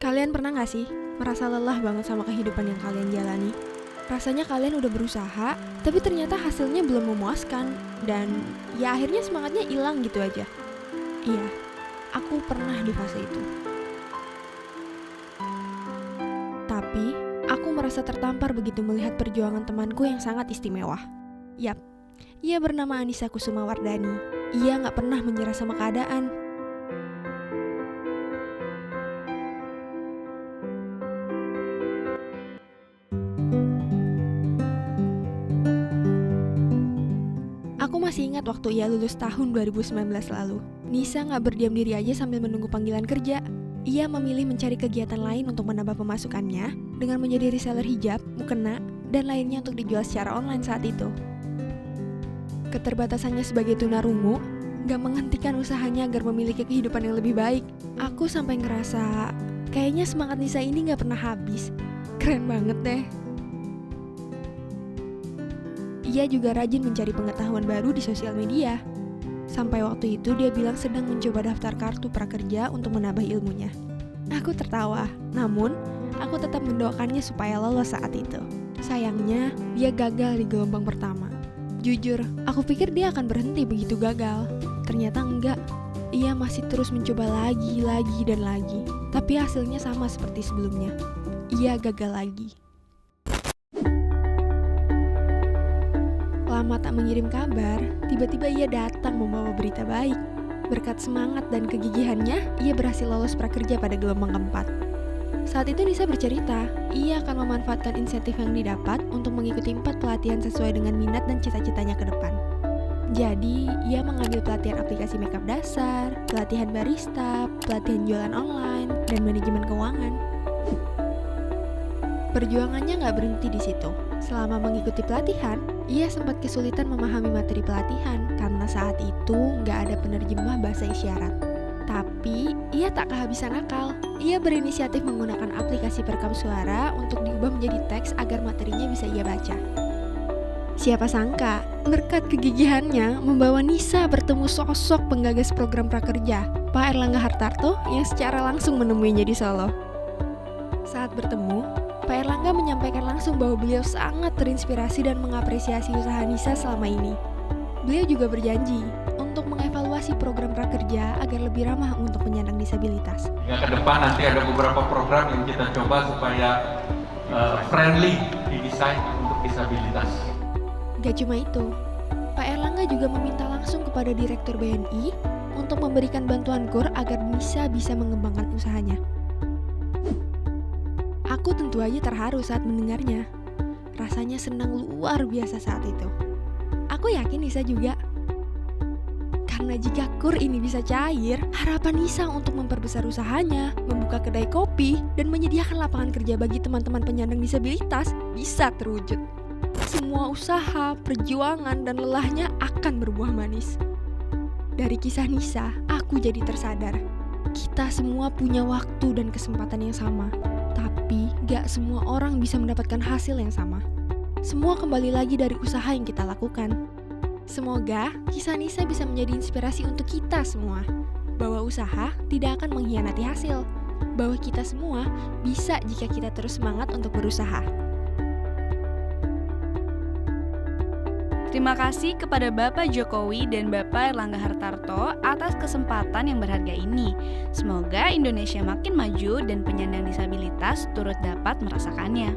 Kalian pernah gak sih merasa lelah banget sama kehidupan yang kalian jalani? Rasanya kalian udah berusaha, tapi ternyata hasilnya belum memuaskan. Dan ya akhirnya semangatnya hilang gitu aja. Iya, aku pernah di fase itu. Tapi, aku merasa tertampar begitu melihat perjuangan temanku yang sangat istimewa. Yap, ia bernama Anissa Kusumawardani. Ia gak pernah menyerah sama keadaan. Aku masih ingat waktu ia lulus tahun 2019 lalu. Nisa gak berdiam diri aja sambil menunggu panggilan kerja. Ia memilih mencari kegiatan lain untuk menambah pemasukannya dengan menjadi reseller hijab, mukena, dan lainnya untuk dijual secara online saat itu. Keterbatasannya sebagai tunarungu gak menghentikan usahanya agar memiliki kehidupan yang lebih baik. Aku sampai ngerasa kayaknya semangat Nisa ini gak pernah habis. Keren banget deh. Ia juga rajin mencari pengetahuan baru di sosial media. Sampai waktu itu dia bilang sedang mencoba daftar kartu prakerja untuk menambah ilmunya. Aku tertawa, namun aku tetap mendoakannya supaya lolos saat itu. Sayangnya, dia gagal di gelombang pertama. Jujur, aku pikir dia akan berhenti begitu gagal. Ternyata enggak. Ia masih terus mencoba lagi dan lagi. Tapi hasilnya sama seperti sebelumnya. Ia gagal lagi. Lama tak mengirim kabar, tiba-tiba ia datang membawa berita baik. Berkat semangat dan kegigihannya, ia berhasil lolos prakerja pada gelombang keempat. Saat itu Nisa bercerita, ia akan memanfaatkan insentif yang didapat untuk mengikuti 4 pelatihan sesuai dengan minat dan cita-citanya ke depan. Jadi, ia mengambil pelatihan aplikasi makeup dasar, pelatihan barista, pelatihan jualan online, dan manajemen keuangan. Perjuangannya nggak berhenti di situ. Selama mengikuti pelatihan, ia sempat kesulitan memahami materi pelatihan karena saat itu nggak ada penerjemah bahasa isyarat. Tapi, ia tak kehabisan akal. Ia berinisiatif menggunakan aplikasi perekam suara untuk diubah menjadi teks agar materinya bisa ia baca. Siapa sangka, berkat kegigihannya membawa Nisa bertemu sosok penggagas program prakerja, Pak Erlangga Hartarto yang secara langsung menemuinya di Solo. Saat bertemu, Pak Erlangga menyampaikan langsung bahwa beliau sangat terinspirasi dan mengapresiasi usaha Nisa selama ini. Beliau juga berjanji untuk mengevaluasi program prakerja agar lebih ramah untuk penyandang disabilitas. Ya, ke depan nanti ada beberapa program yang kita coba supaya friendly didesain untuk disabilitas. Gak cuma itu, Pak Erlangga juga meminta langsung kepada Direktur BNI untuk memberikan bantuan GOR agar Nisa bisa mengembangkan usahanya. Aku tentu aja terharu saat mendengarnya. Rasanya senang luar biasa saat itu. Aku yakin Nisa juga. Karena jika KUR ini bisa cair, harapan Nisa untuk memperbesar usahanya, membuka kedai kopi, dan menyediakan lapangan kerja bagi teman-teman penyandang disabilitas bisa terwujud. Semua usaha, perjuangan, dan lelahnya akan berbuah manis. Dari kisah Nisa, aku jadi tersadar. Kita semua punya waktu dan kesempatan yang sama. Tapi gak semua orang bisa mendapatkan hasil yang sama. Semua kembali lagi dari usaha yang kita lakukan. Semoga kisah Nisa bisa menjadi inspirasi untuk kita semua. Bahwa usaha tidak akan mengkhianati hasil. Bahwa kita semua bisa jika kita terus semangat untuk berusaha. Terima kasih kepada Bapak Jokowi dan Bapak Erlangga Hartarto atas kesempatan yang berharga ini. Semoga Indonesia makin maju dan penyandang disabilitas turut dapat merasakannya.